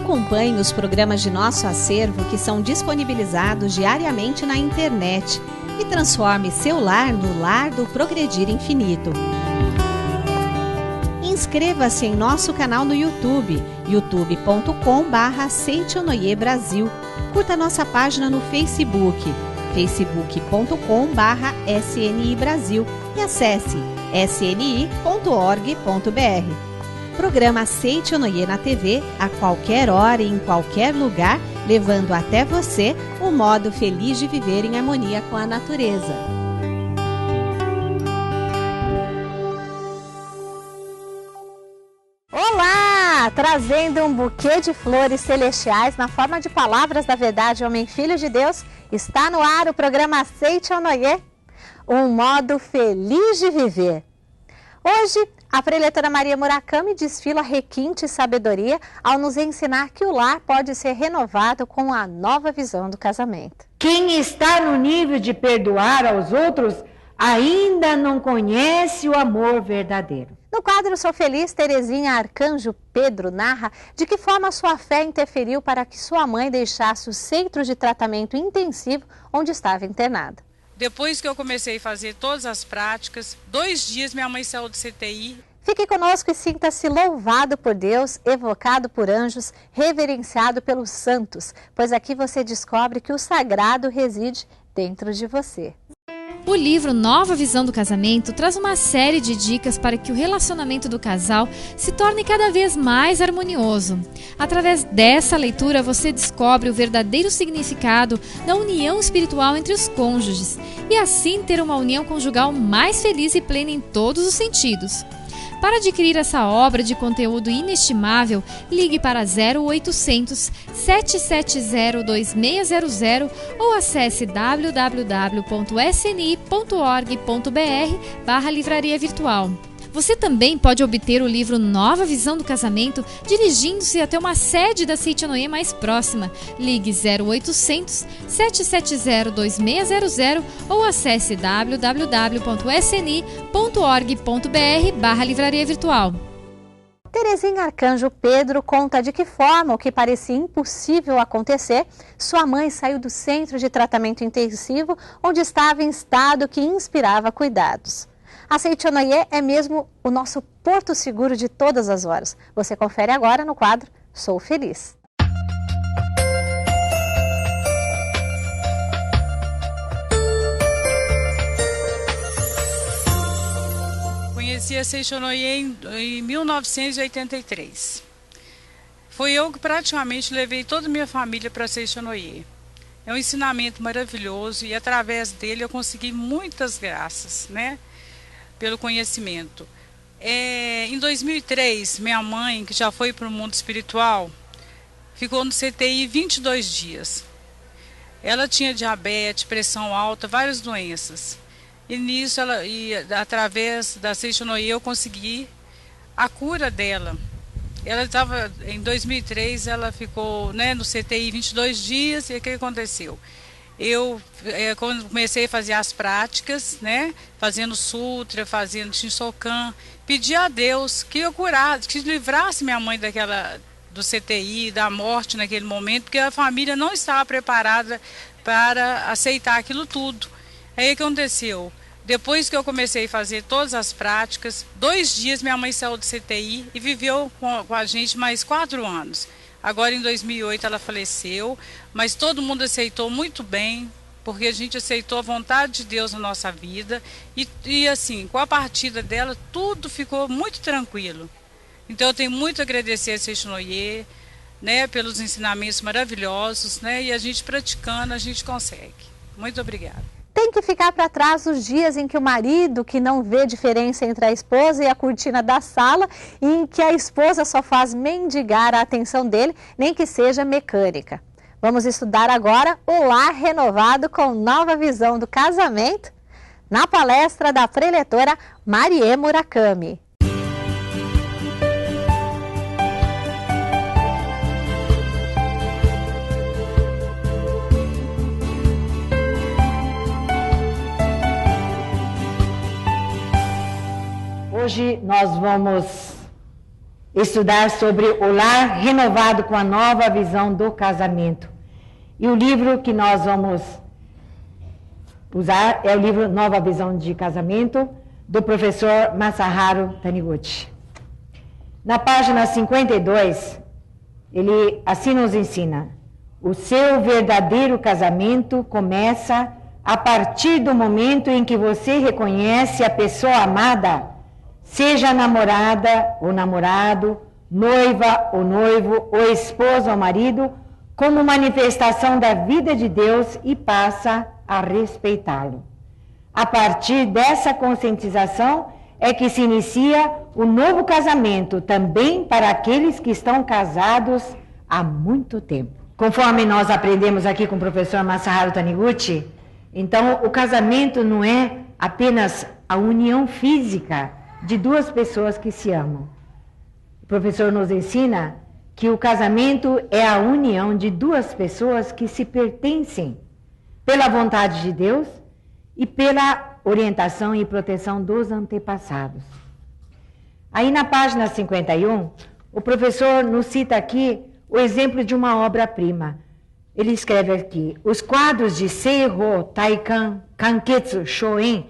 Acompanhe os programas de nosso acervo que são disponibilizados diariamente na internet e transforme seu lar no lar do Progredir Infinito. Inscreva-se em nosso canal no YouTube, youtube.com/Seitonoi Brasil. Curta nossa página no Facebook, facebook.com/SNI Brasil e acesse sni.org.br. Programa Seitonoi na TV a qualquer hora e em qualquer lugar, levando até você o modo feliz de viver em harmonia com a natureza. Olá! Trazendo um buquê de flores celestiais na forma de palavras da verdade, homem filho de Deus, está no ar o programa Seitonoi, um modo feliz de viver. Hoje, a preletora Maria Murakami desfila requinte e sabedoria ao nos ensinar que o lar pode ser renovado com a nova visão do casamento. Quem está no nível de perdoar aos outros ainda não conhece o amor verdadeiro. No quadro Sou Feliz, Terezinha Arcanjo Pedro narra de que forma sua fé interferiu para que sua mãe deixasse o centro de tratamento intensivo onde estava internada. Depois que eu comecei a fazer todas as práticas, 2 dias minha mãe saiu do CTI. Fique conosco e sinta-se louvado por Deus, evocado por anjos, reverenciado pelos santos, pois aqui você descobre que o sagrado reside dentro de você. O livro Nova Visão do Casamento traz uma série de dicas para que o relacionamento do casal se torne cada vez mais harmonioso. Através dessa leitura, você descobre o verdadeiro significado da união espiritual entre os cônjuges e assim ter uma união conjugal mais feliz e plena em todos os sentidos. Para adquirir essa obra de conteúdo inestimável, ligue para 0800 770 2600 ou acesse www.sni.org.br/livraria virtual. Você também pode obter o livro Nova Visão do Casamento dirigindo-se até uma sede da Seitonoi mais próxima. Ligue 0800 770 2600 ou acesse www.sni.org.br/livraria virtual. Terezinha Arcanjo Pedro conta de que forma o que parecia impossível acontecer, sua mãe saiu do centro de tratamento intensivo onde estava em estado que inspirava cuidados. A Seitonoi é mesmo o nosso porto seguro de todas as horas. Você confere agora no quadro Sou Feliz. Conheci a Seitonoi em 1983. Foi eu que praticamente levei toda a minha família para a Seitonoi. É um ensinamento maravilhoso e através dele eu consegui muitas graças, né? Pelo conhecimento. Em 2003, minha mãe, que já foi para o mundo espiritual, ficou no CTI 22 dias. Ela tinha diabetes, pressão alta, várias doenças. E nisso, através da Seitonoi, eu consegui a cura dela. Ela estava, em 2003, ela ficou, né, no CTI 22 dias, e o que aconteceu? Eu, quando comecei a fazer as práticas, né, fazendo sutra, fazendo Shinsokan, pedi a Deus que eu curasse, que livrasse minha mãe do CTI, da morte naquele momento, porque a família não estava preparada para aceitar aquilo tudo. Aí o que aconteceu? Depois que eu comecei a fazer todas as práticas, 2 dias minha mãe saiu do CTI e viveu com a gente mais 4 anos. Agora em 2008 ela faleceu, mas todo mundo aceitou muito bem, porque a gente aceitou a vontade de Deus na nossa vida e assim, com a partida dela, tudo ficou muito tranquilo. Então eu tenho muito a agradecer a Seitonoi, né, pelos ensinamentos maravilhosos, né, e a gente praticando, a gente consegue. Muito obrigada. Tem que ficar para trás os dias em que o marido, que não vê diferença entre a esposa e a cortina da sala, e em que a esposa só faz mendigar a atenção dele, nem que seja mecânica. Vamos estudar agora o lar renovado com nova visão do casamento, na palestra da preletora Maria Murakami. Hoje nós vamos estudar sobre o lar renovado com a nova visão do casamento. E o livro que nós vamos usar é o livro Nova Visão de Casamento, do professor Masaharu Taniguchi. Na página 52, ele assim nos ensina: o seu verdadeiro casamento começa a partir do momento em que você reconhece a pessoa amada, seja namorada ou namorado, noiva ou noivo, ou esposa ou marido, como manifestação da vida de Deus e passa a respeitá-lo. A partir dessa conscientização é que se inicia o novo casamento, também para aqueles que estão casados há muito tempo. Conforme nós aprendemos aqui com o professor Masaharu Taniguchi, então o casamento não é apenas a união física de duas pessoas que se amam. O professor nos ensina que o casamento é a união de duas pessoas que se pertencem pela vontade de Deus e pela orientação e proteção dos antepassados. Aí na página 51, o professor nos cita aqui o exemplo de uma obra-prima. Ele escreve aqui: os quadros de Seiho Taikan Kanketsu Shoen,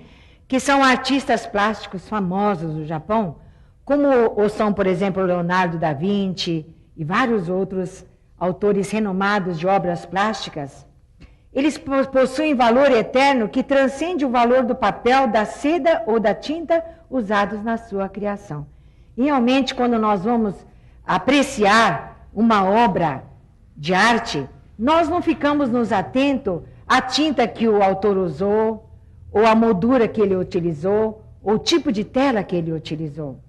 que são artistas plásticos famosos do Japão, como o são, por exemplo, Leonardo da Vinci e vários outros autores renomados de obras plásticas, eles possuem valor eterno que transcende o valor do papel, da seda ou da tinta usados na sua criação. E realmente, quando nós vamos apreciar uma obra de arte, nós não ficamos nos atentos à tinta que o autor usou, ou a moldura que ele utilizou, ou o tipo de tela que ele utilizou.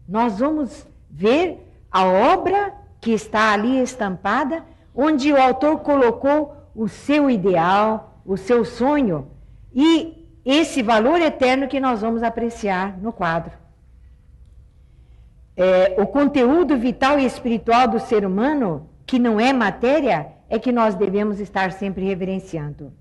Nós vamos ver a obra que está ali estampada, onde o autor colocou o seu ideal, o seu sonho, e esse valor eterno que nós vamos apreciar no quadro. O conteúdo vital e espiritual do ser humano, que não é matéria, é que nós devemos estar sempre reverenciando.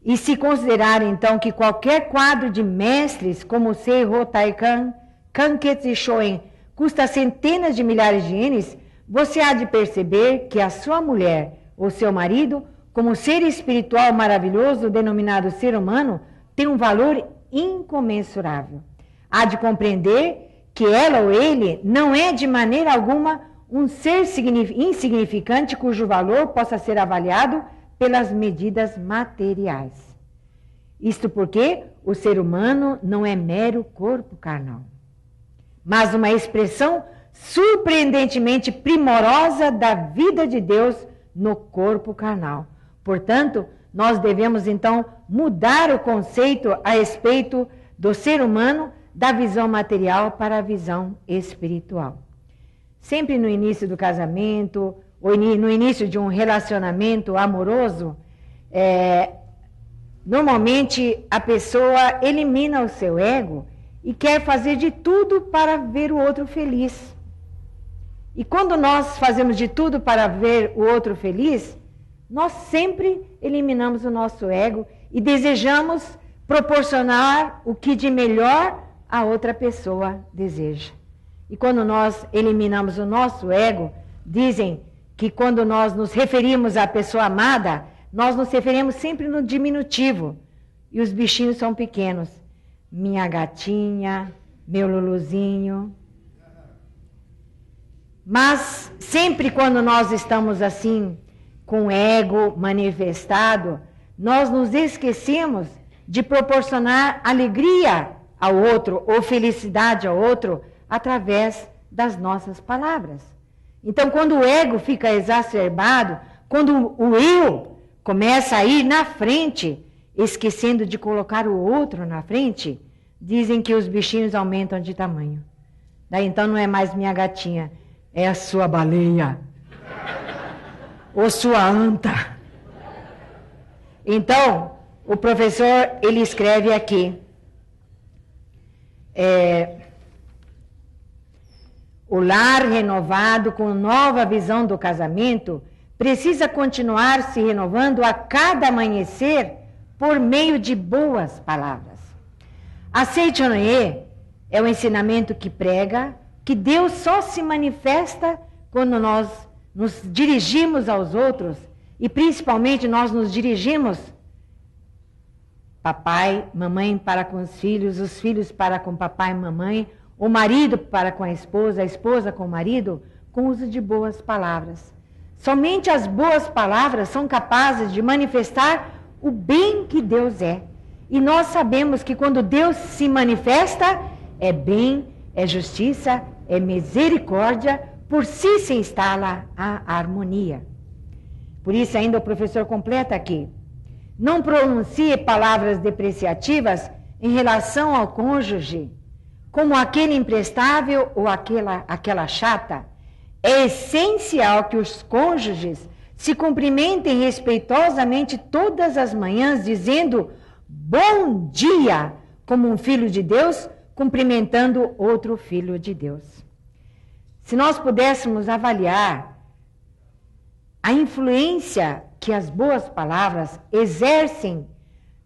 E se considerar, então, que qualquer quadro de mestres, como Seiho Taikan, Kanketsu e Shoen, custa centenas de milhares de ienes, você há de perceber que a sua mulher ou seu marido, como ser espiritual maravilhoso denominado ser humano, tem um valor incomensurável. Há de compreender que ela ou ele não é de maneira alguma um ser insignificante cujo valor possa ser avaliado pelas medidas materiais. Isto porque o ser humano não é mero corpo carnal, mas uma expressão surpreendentemente primorosa da vida de Deus no corpo carnal. Portanto, nós devemos então mudar o conceito a respeito do ser humano da visão material para a visão espiritual. Sempre no início do casamento, ou no início de um relacionamento amoroso, normalmente a pessoa elimina o seu ego e quer fazer de tudo para ver o outro feliz. E quando nós fazemos de tudo para ver o outro feliz, nós sempre eliminamos o nosso ego e desejamos proporcionar o que de melhor a outra pessoa deseja. E quando nós eliminamos o nosso ego, dizem que quando nós nos referimos à pessoa amada, nós nos referimos sempre no diminutivo. E os bichinhos são pequenos. Minha gatinha, meu luluzinho. Mas sempre quando nós estamos assim, com o ego manifestado, nós nos esquecemos de proporcionar alegria ao outro, ou felicidade ao outro, através das nossas palavras. Então, quando o ego fica exacerbado, quando o eu começa a ir na frente, esquecendo de colocar o outro na frente, dizem que os bichinhos aumentam de tamanho. Daí então não é mais minha gatinha, é a sua baleia, ou sua anta. Então, o professor, ele escreve aqui, o lar renovado com nova visão do casamento precisa continuar se renovando a cada amanhecer por meio de boas palavras. A Seichonoye é o ensinamento que prega, que Deus só se manifesta quando nós nos dirigimos aos outros, e principalmente nós nos dirigimos papai, mamãe para com os filhos para com papai e mamãe, o marido para com a esposa com o marido, com o uso de boas palavras. Somente as boas palavras são capazes de manifestar o bem que Deus é. E nós sabemos que quando Deus se manifesta, é bem, é justiça, é misericórdia, por si se instala a harmonia. Por isso ainda o professor completa aqui. Não pronuncie palavras depreciativas em relação ao cônjuge, como aquele imprestável ou aquela chata. É essencial que os cônjuges se cumprimentem respeitosamente todas as manhãs, dizendo bom dia, como um filho de Deus cumprimentando outro filho de Deus. Se nós pudéssemos avaliar a influência que as boas palavras exercem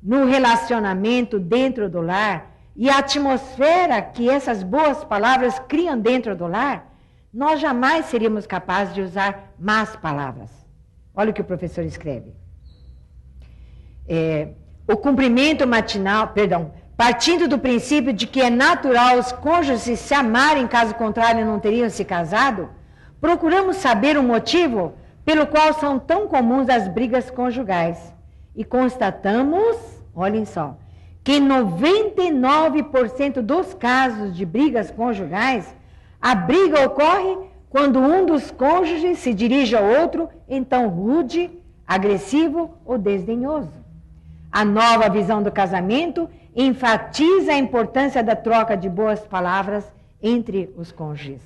no relacionamento dentro do lar e a atmosfera que essas boas palavras criam dentro do lar, nós jamais seríamos capazes de usar más palavras. Olha o que o professor escreve. O cumprimento matinal, partindo do princípio de que é natural os cônjuges se amarem, caso contrário não teriam se casado, procuramos saber o motivo pelo qual são tão comuns as brigas conjugais. E constatamos, olhem só, que 99% dos casos de brigas conjugais, a briga ocorre quando um dos cônjuges se dirige ao outro, então rude, agressivo ou desdenhoso. A nova visão do casamento enfatiza a importância da troca de boas palavras entre os cônjuges.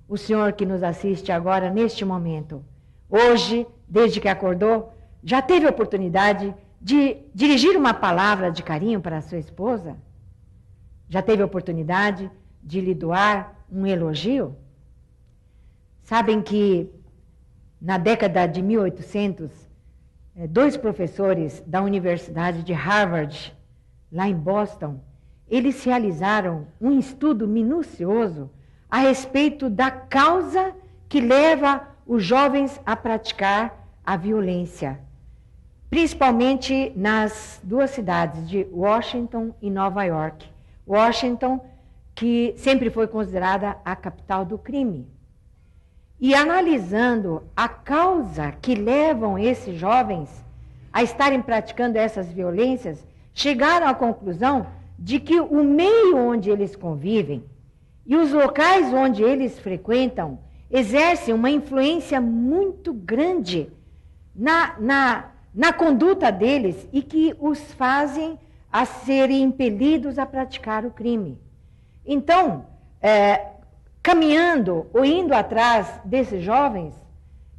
O senhor que nos assiste agora, neste momento, hoje, desde que acordou, já teve a oportunidade de dirigir uma palavra de carinho para a sua esposa? Já teve a oportunidade de lhe doar um elogio? Sabem que na década de 1800, dois professores da Universidade de Harvard, lá em Boston, eles realizaram um estudo minucioso a respeito da causa que leva os jovens a praticar a violência, principalmente nas duas cidades de Washington e Nova York. Washington, que sempre foi considerada a capital do crime. E analisando a causa que levam esses jovens a estarem praticando essas violências, chegaram à conclusão de que o meio onde eles convivem e os locais onde eles frequentam exercem uma influência muito grande na conduta deles e que os fazem a serem impelidos a praticar o crime. Então, caminhando ou indo atrás desses jovens,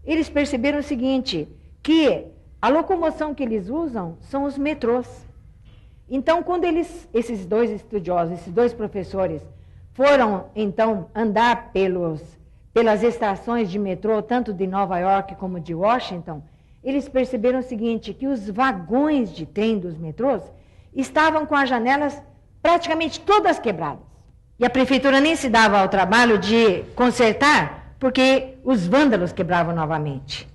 eles perceberam o seguinte, que a locomoção que eles usam são os metrôs. Então, quando esses dois estudiosos, esses dois professores, foram, então, andar pelas estações de metrô, tanto de Nova York como de Washington, eles perceberam o seguinte, que os vagões de trem dos metrôs estavam com as janelas praticamente todas quebradas. E a prefeitura nem se dava ao trabalho de consertar, porque os vândalos quebravam novamente.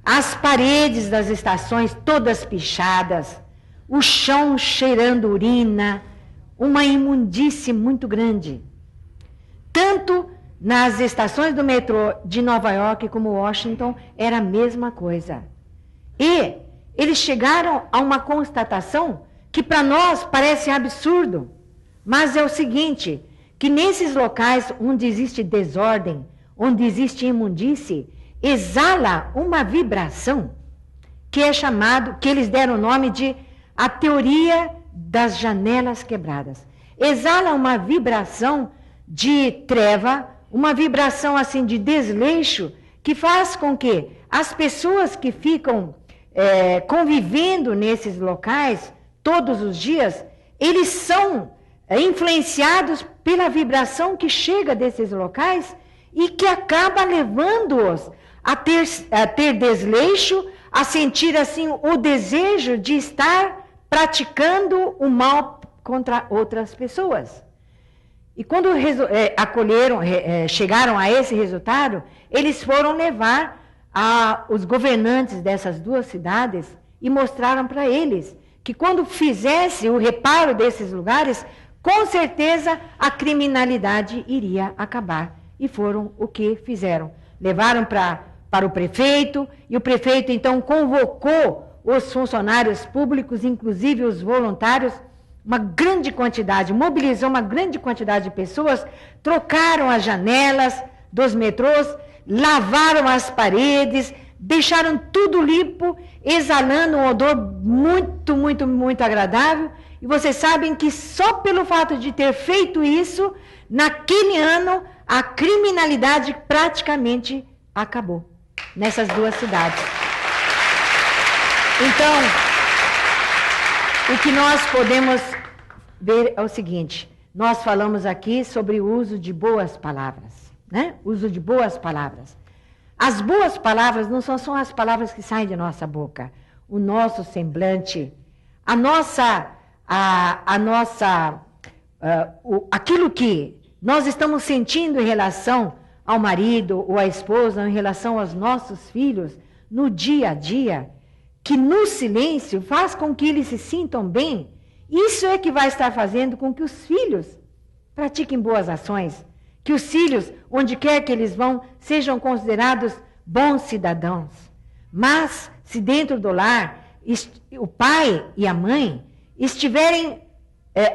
As paredes das estações todas pichadas, o chão cheirando urina, uma imundície muito grande. Tanto nas estações do metrô de Nova York como Washington, era a mesma coisa. E eles chegaram a uma constatação que para nós parece absurdo, mas é o seguinte, que nesses locais onde existe desordem, onde existe imundície, exala uma vibração que é chamado, que eles deram o nome de a teoria das janelas quebradas. Exala uma vibração de treva, uma vibração assim de desleixo, que faz com que as pessoas que ficam convivendo nesses locais todos os dias, eles são influenciados pela vibração que chega desses locais e que acaba levando-os a ter desleixo, a sentir assim o desejo de estar praticando o mal contra outras pessoas. E quando chegaram a esse resultado, eles foram levar os governantes dessas duas cidades e mostraram para eles que quando fizesse o reparo desses lugares, com certeza a criminalidade iria acabar. E foram o que fizeram. Levaram para o prefeito, e o prefeito então convocou os funcionários públicos, inclusive os voluntários, uma grande quantidade, mobilizou uma grande quantidade de pessoas, trocaram as janelas dos metrôs, lavaram as paredes, deixaram tudo limpo, exalando um odor muito, muito, muito agradável. E vocês sabem que só pelo fato de ter feito isso, naquele ano, a criminalidade praticamente acabou nessas duas cidades. Então, o que nós podemos ver é o seguinte: nós falamos aqui sobre o uso de boas palavras, né? Uso de boas palavras. As boas palavras não são só as palavras que saem de nossa boca, o nosso semblante, aquilo que nós estamos sentindo em relação ao marido ou à esposa, em relação aos nossos filhos, no dia a dia, que no silêncio faz com que eles se sintam bem. Isso é que vai estar fazendo com que os filhos pratiquem boas ações, que os filhos, onde quer que eles vão, sejam considerados bons cidadãos. Mas, se dentro do lar, o pai e a mãe estiverem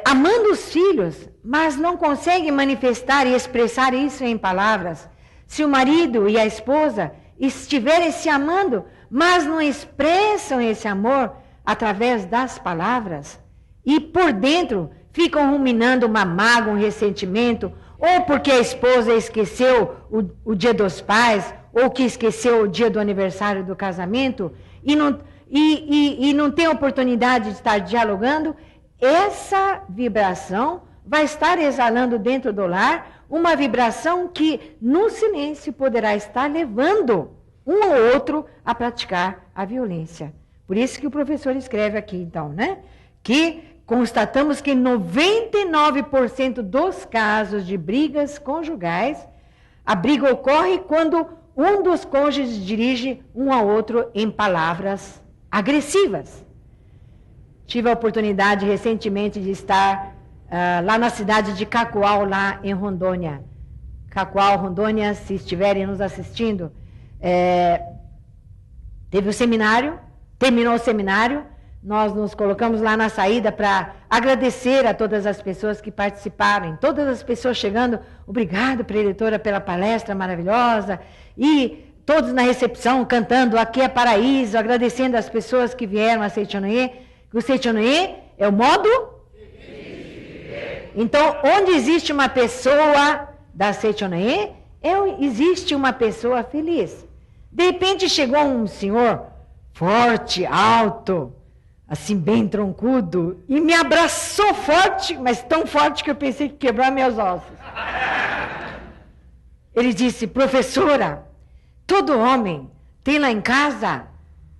amando os filhos, mas não conseguem manifestar e expressar isso em palavras, se o marido e a esposa estiverem se amando, mas não expressam esse amor através das palavras, e por dentro ficam ruminando uma mágoa, um ressentimento, ou porque a esposa esqueceu o dia dos pais, ou que esqueceu o dia do aniversário do casamento, e não tem oportunidade de estar dialogando, essa vibração vai estar exalando dentro do lar uma vibração que, no silêncio, poderá estar levando um ou outro a praticar a violência. Por isso que o professor escreve aqui, então, né? Que constatamos que 99% dos casos de brigas conjugais, a briga ocorre quando um dos cônjuges dirige um ao outro em palavras agressivas. Tive a oportunidade recentemente de estar lá na cidade de Cacoal, lá em Rondônia. Cacoal, Rondônia, se estiverem nos assistindo, teve o seminário, terminou o seminário, nós nos colocamos lá na saída para agradecer a todas as pessoas que participaram, todas as pessoas chegando, obrigado, preletora, pela palestra maravilhosa, e todos na recepção cantando Aqui é Paraíso, agradecendo as pessoas que vieram a Seichonoye. O Seichonoye é o modo? Então, onde existe uma pessoa da Seichonoye, existe uma pessoa feliz. De repente chegou um senhor forte, alto, assim bem troncudo, e me abraçou forte, mas tão forte que eu pensei que quebrou meus ossos. Ele disse: professora, todo homem tem lá em casa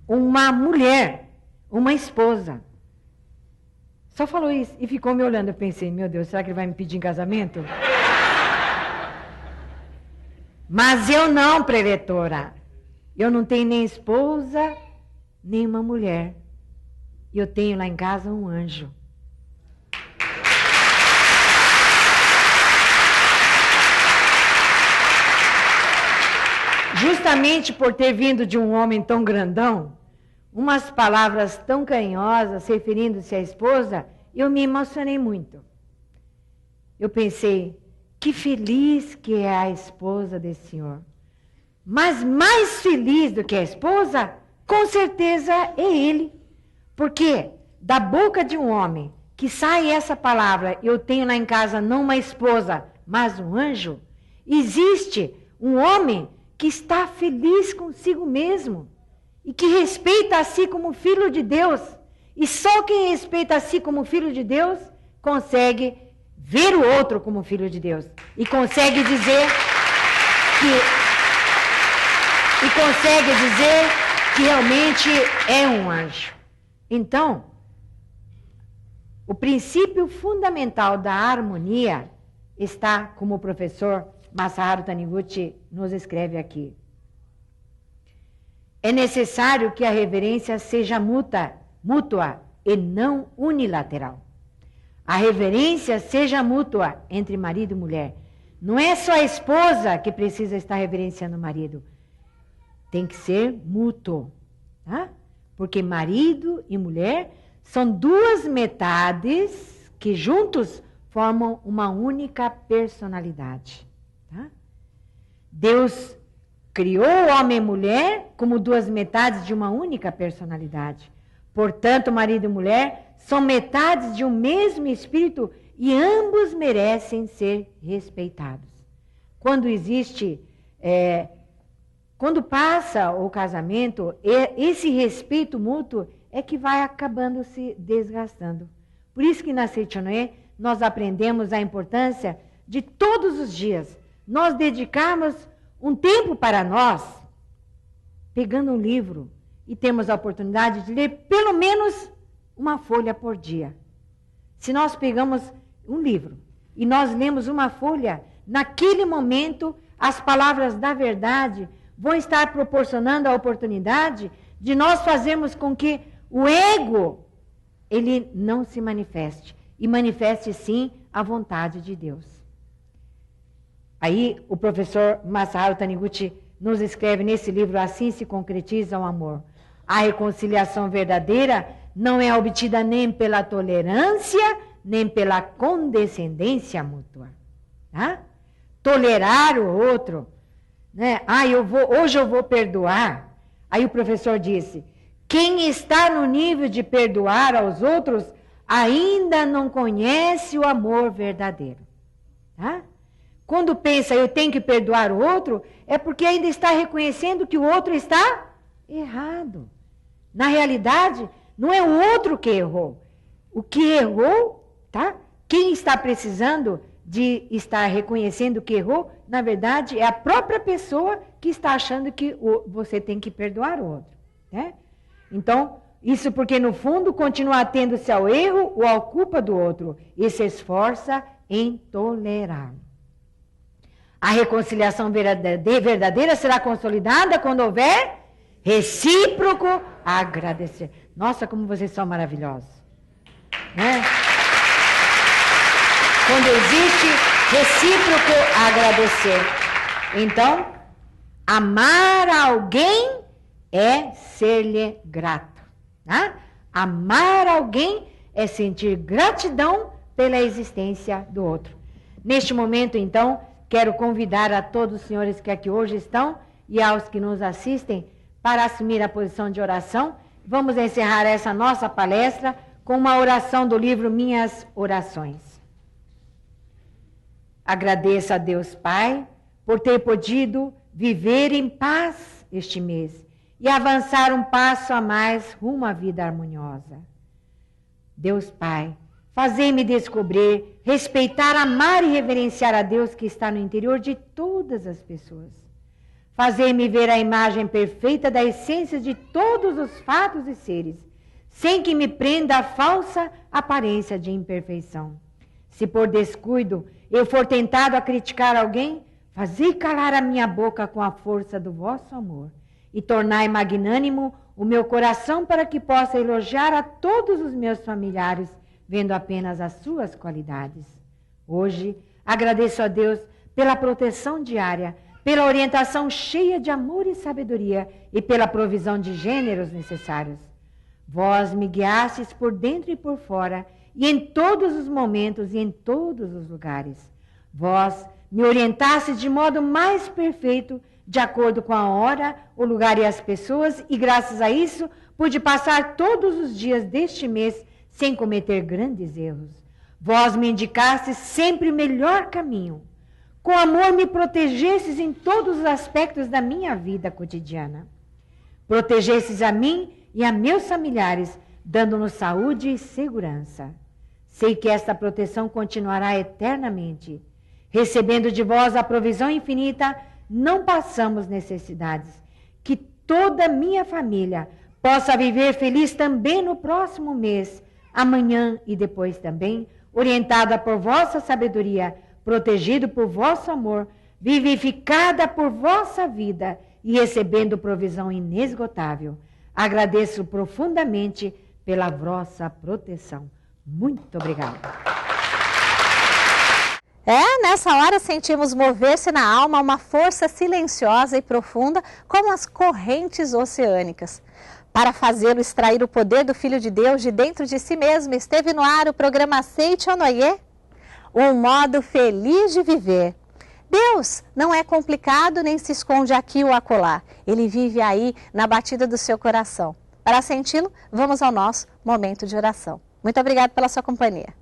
uma mulher, uma esposa. Só falou isso e ficou me olhando. Eu pensei: meu Deus, será que ele vai me pedir em casamento? Mas eu não, preletora. Eu não tenho nem esposa, nem uma mulher. Eu tenho lá em casa um anjo. Justamente por ter vindo de um homem tão grandão, umas palavras tão carinhosas, referindo-se à esposa, eu me emocionei muito. Eu pensei, que feliz que é a esposa desse senhor. Mas mais feliz do que a esposa, com certeza é ele. Porque da boca de um homem que sai essa palavra, eu tenho lá em casa não uma esposa, mas um anjo, existe um homem que está feliz consigo mesmo e que respeita a si como filho de Deus. E só quem respeita a si como filho de Deus consegue ver o outro como filho de Deus e consegue dizer que realmente é um anjo. Então, o princípio fundamental da harmonia está como o professor Masaharu Taniguchi nos escreve aqui. É necessário que a reverência seja mútua e não unilateral. A reverência seja mútua entre marido e mulher. Não é só a esposa que precisa estar reverenciando o marido. Tem que ser mútuo, tá? Porque marido e mulher são duas metades que juntos formam uma única personalidade. Tá? Deus criou o homem e mulher como duas metades de uma única personalidade. Portanto, marido e mulher são metades de um mesmo espírito e ambos merecem ser respeitados. Quando existe, quando passa o casamento, esse respeito mútuo é que vai acabando se desgastando. Por isso que na Seichonoye nós aprendemos a importância de todos os dias nós dedicarmos um tempo para nós, pegando um livro, e temos a oportunidade de ler pelo menos uma folha por dia. Se nós pegamos um livro e nós lemos uma folha, naquele momento as palavras da verdade vão estar proporcionando a oportunidade de nós fazermos com que o ego, ele não se manifeste, e manifeste sim a vontade de Deus. Aí o professor Masaharu Taniguchi nos escreve nesse livro: assim se concretiza o amor. A reconciliação verdadeira não é obtida nem pela tolerância, nem pela condescendência mútua. Tá? Tolerar o outro, né? Hoje eu vou perdoar. Aí o professor disse: quem está no nível de perdoar aos outros ainda não conhece o amor verdadeiro. Tá? Quando pensa eu tenho que perdoar o outro, é porque ainda está reconhecendo que o outro está errado. Na realidade, não é o outro que errou. O que errou, tá? Quem está precisando de estar reconhecendo que errou, na verdade, é a própria pessoa que está achando que você tem que perdoar o outro. Né? Então, isso porque no fundo continua atendo-se ao erro ou à culpa do outro e se esforça em tolerá-lo. A reconciliação verdadeira será consolidada quando houver recíproco agradecer. Nossa, como vocês são maravilhosos. Né? Quando existe recíproco agradecer. Então, amar alguém é ser-lhe grato. Tá? Amar alguém é sentir gratidão pela existência do outro. Neste momento, então, quero convidar a todos os senhores que aqui hoje estão e aos que nos assistem para assumir a posição de oração. Vamos encerrar essa nossa palestra com uma oração do livro Minhas Orações. Agradeço a Deus Pai por ter podido viver em paz este mês e avançar um passo a mais rumo à vida harmoniosa. Deus Pai, fazei-me descobrir, respeitar, amar e reverenciar a Deus que está no interior de todas as pessoas. Fazei-me ver a imagem perfeita da essência de todos os fatos e seres, sem que me prenda a falsa aparência de imperfeição. Se por descuido eu for tentado a criticar alguém, fazei calar a minha boca com a força do vosso amor e tornai magnânimo o meu coração para que possa elogiar a todos os meus familiares, vendo apenas as suas qualidades. Hoje, agradeço a Deus pela proteção diária, pela orientação cheia de amor e sabedoria e pela provisão de gêneros necessários. Vós me guiastes por dentro e por fora, e em todos os momentos e em todos os lugares. Vós me orientastes de modo mais perfeito, de acordo com a hora, o lugar e as pessoas, e graças a isso pude passar todos os dias deste mês sem cometer grandes erros. Vós me indicastes sempre o melhor caminho. Com amor me protegestes em todos os aspectos da minha vida cotidiana. Protegestes a mim e a meus familiares, dando-nos saúde e segurança. Sei que esta proteção continuará eternamente. Recebendo de vós a provisão infinita, não passamos necessidades. Que toda a minha família possa viver feliz também no próximo mês, amanhã e depois também, orientada por vossa sabedoria, protegido por vosso amor, vivificada por vossa vida e recebendo provisão inesgotável. Agradeço profundamente pela vossa proteção. Muito obrigada. Nessa hora sentimos mover-se na alma uma força silenciosa e profunda, como as correntes oceânicas. Para fazê-lo extrair o poder do Filho de Deus de dentro de si mesmo, esteve no ar o programa Seitio Noye, um modo feliz de viver. Deus não é complicado nem se esconde aqui ou acolá. Ele vive aí na batida do seu coração. Para senti-lo, vamos ao nosso momento de oração. Muito obrigada pela sua companhia.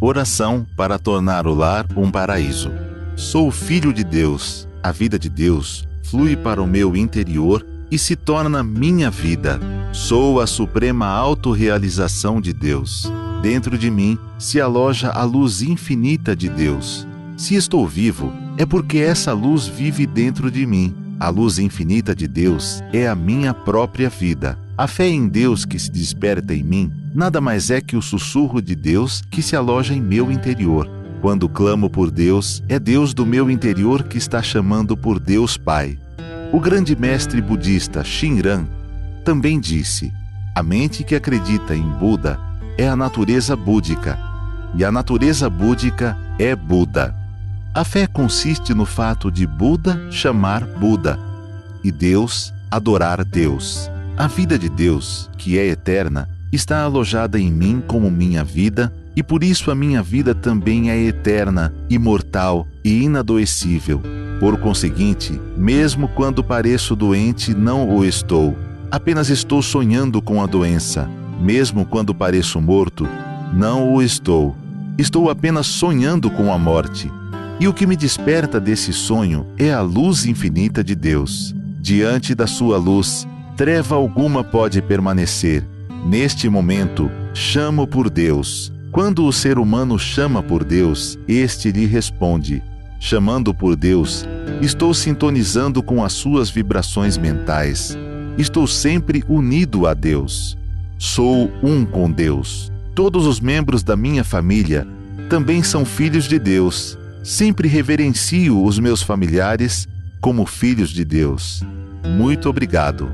Oração para tornar o lar um paraíso. Sou filho de Deus. A vida de Deus flui para o meu interior e se torna minha vida. Sou a suprema autorrealização de Deus. Dentro de mim se aloja a luz infinita de Deus. Se estou vivo, é porque essa luz vive dentro de mim. A luz infinita de Deus é a minha própria vida. A fé em Deus que se desperta em mim nada mais é que o sussurro de Deus que se aloja em meu interior. Quando clamo por Deus, é Deus do meu interior que está chamando por Deus Pai. O grande mestre budista Shinran também disse: a mente que acredita em Buda é a natureza búdica, e a natureza búdica é Buda. A fé consiste no fato de Buda chamar Buda e Deus adorar Deus. A vida de Deus, que é eterna, está alojada em mim como minha vida, e por isso a minha vida também é eterna, imortal e inadoecível. Por conseguinte, mesmo quando pareço doente, não o estou. Apenas estou sonhando com a doença. Mesmo quando pareço morto, não o estou. Estou apenas sonhando com a morte. E o que me desperta desse sonho é a luz infinita de Deus. Diante da sua luz, treva alguma pode permanecer. Neste momento, chamo por Deus. Quando o ser humano chama por Deus, este lhe responde. Chamando por Deus, estou sintonizando com as suas vibrações mentais. Estou sempre unido a Deus. Sou um com Deus. Todos os membros da minha família também são filhos de Deus. Sempre reverencio os meus familiares como filhos de Deus. Muito obrigado.